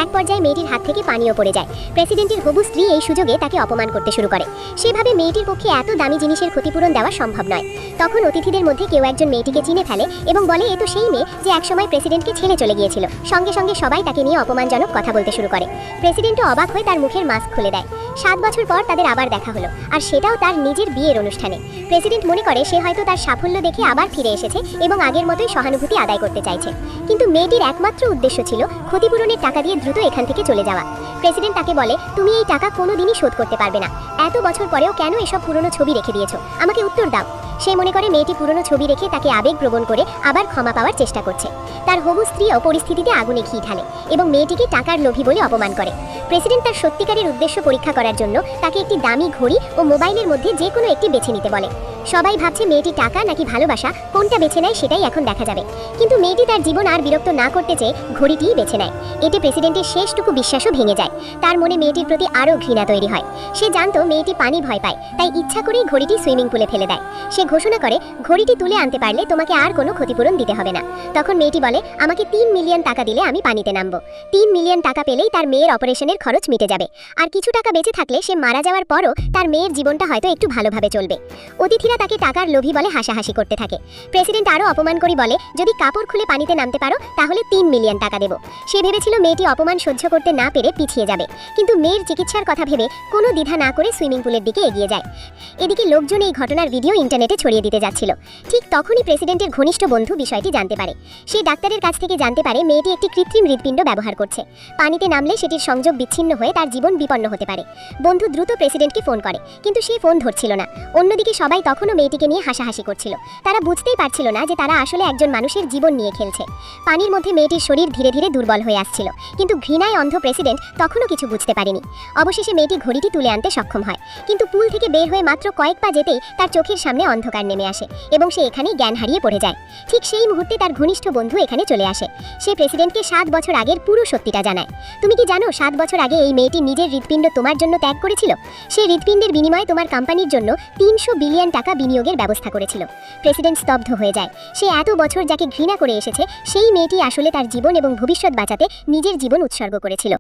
এক পর্যায়ে মেয়েটির হাত থেকে পানিও পড়ে যায়। প্রেসিডেন্টের হবু স্ত্রী এই সুযোগে তাকে অপমান করতে শুরু করে। সেভাবে মেয়েটির পক্ষে এত দামি জিনিসের ক্ষতিপূরণ দেওয়া সম্ভব নয়। তখন অতিথিদের মধ্যে কেউ একজন মেয়েটিকে চিনে ফেলে এবং বলে এ তো সেই মেয়ে যে একসময় প্রেসিডেন্টকে ছেড়ে চলে গিয়েছিল। সঙ্গে সঙ্গে সবাই তাকে নিয়ে অপমানজনক কথা বলতে শুরু করে। প্রেসিডেন্টও অবাক হয়ে তার মুখের মাস্ক খুলে দেয়। 7 বছর পর তাদের আবার দেখা হলো, আর সেটাও তার নিজের বিয়ের অনুষ্ঠানে। প্রেসিডেন্ট মনে করে সে হয়তো তার সাফল্য দেখে আবার ফিরে এসেছে এবং আগের মতোই সহানুভূতি আদায় করতে চাইছে। কিন্তু মেয়েটির একমাত্র উদ্দেশ্য ছিল ক্ষতিপূরণের টাকা দিয়ে দ্রুত এখান থেকে চলে যাওয়া। প্রেসিডেন্ট তাকে বলে, তুমি এই টাকা কোনোদিনই শোধ করতে পারবে না। এত বছর পরেও কেন এসব পুরনো ছবি রেখে দিয়েছো? আমাকে উত্তর দাও। সে মনে করে মেয়েটি পুরনো ছবি রেখে তাকে আবেগপ্রবণ করে আবার ক্ষমা পাওয়ার চেষ্টা করছে। তার হবু স্ত্রীও পরিস্থিতিতে আগুনে ঘি ঢালে এবং মেয়েটিকে টাকার লোভী বলে অপমান করে। প্রেসিডেন্ট তার সত্যিকারের উদ্দেশ্য পরীক্ষা করার জন্য তাকে একটি দামি ঘড়ি ও মোবাইলের মধ্যে যে কোনো একটি বেছে নিতে বলে। সবাই ভাবছে মেয়েটি টাকা নাকি ভালোবাসা কোনটা বেছে নেয় সেটাই এখন দেখা যাবে। কিন্তু মেয়েটি তার জীবন আর বিরক্ত না করতে চেয়ে ঘড়িটিই বেছে নেয়। এতে প্রেসিডেন্টের শেষটুকু বিশ্বাসও ভেঙে যায়। তার মনে মেয়েটির প্রতি আরও ঘৃণা তৈরি হয়। সে জানতো মেয়েটি পানি ভয় পায়, তাই ইচ্ছা করেই ঘড়িটি সুইমিং পুলে ফেলে দেয়। সে ঘোষণা করে, ঘড়িটি তুলে আনতে পারলে তোমাকে আর কোনো ক্ষতিপূরণ দিতে হবে না। তখন মেয়েটি বলে, আমাকে 3 মিলিয়ন টাকা দিলে আমি পানিতে নামবো। 3 মিলিয়ন টাকা পেলেই তার মেয়ের অপারেশনের খরচ মিটে যাবে, আর কিছু টাকা বেঁচে থাকলে সে মারা যাওয়ার পরও তার মেয়ের জীবনটা হয়তো একটু ভালোভাবে চলবে। অতিথিরা তাকে টাকার লোভী বলে হাসাহাসি করতে থাকে। প্রেসিডেন্ট আরও অপমান করে বলে, যদি কাপড় খুলে পানিতে নামতে পারো তাহলে 3 মিলিয়ন টাকা দেব। সে ভেবেছিল মেয়েটি অপমান সহ্য করতে না পেরে পিছিয়ে যাবে, কিন্তু মেয়ের চিকিৎসার কথা ভেবে কোনো দ্বিধা না করে সুইমিং পুলের দিকে এগিয়ে যায়। এদিকে লোকজন এই ঘটনার ভিডিও ইন্টারনেটে ছড়িয়ে দিতে যাচ্ছিল। ঠিক তখনই প্রেসিডেন্টের ঘনিষ্ঠ বন্ধু বিষয়টি জানতে পারে। সে ডাক্তারের কাছ থেকে জানতে পারে মেয়েটি একটি কৃত্রিম হৃৎপিণ্ড ব্যবহার করছে। পানিতে নামলে সেটির সংযোগ বিচ্ছিন্ন হয়ে তার জীবন বিপন্ন হতে পারে। বন্ধু দ্রুত প্রেসিডেন্টকে ফোন করে, কিন্তু সে ফোন ধরছিল না। অন্যদিকে সবাই তখনও মেয়েটিকে নিয়ে হাসাহাসি করছিল। তারা বুঝতেই পারছিল না যে তারা আসলে একজন মানুষের জীবন নিয়ে খেলছে। পানির মধ্যে মেয়েটির শরীর ধীরে ধীরে দুর্বল হয়ে আসছিল, কিন্তু ঘৃণায় অন্ধ প্রেসিডেন্ট তখনও কিছু বুঝতে পারেনি। অবশেষে মেয়েটি ঘড়িটি তুলে আনতে সক্ষম হয়, কিন্তু পুল থেকে বের হয়ে মাত্র কয়েক পা যেতেই তার চোখের সামনে অন্ধকার নেমে আসে এবং সে এখানেই জ্ঞান হারিয়ে পড়ে যায়। ঠিক সেই মুহূর্তে তার ঘনিষ্ঠ বন্ধু এখানে চলে আসে। সে প্রেসিডেন্টকে 7 বছর আগের পুরো সত্যিটা জানায়। তুমি কি জানো 7 বছর আগে এই মেয়েটি নিজের হৃৎপিণ্ড তোমার জন্য ত্যাগ করেছিল? সে হৃৎপিণ্ডের বিনিময়ে তোমার কোম্পানির জন্য 300 বিলিয়ন টাকা বিনিয়োগের ব্যবস্থা করেছিল। প্রেসিডেন্ট স্তব্ধ হয়ে যায়। সে এত বছর যাকে ঘৃণা করে এসেছে সেই মেয়েটি আসলে তার জীবন এবং ভবিষ্যৎ বাঁচাতে নিজের জীবন উৎসর্গ করেছিল।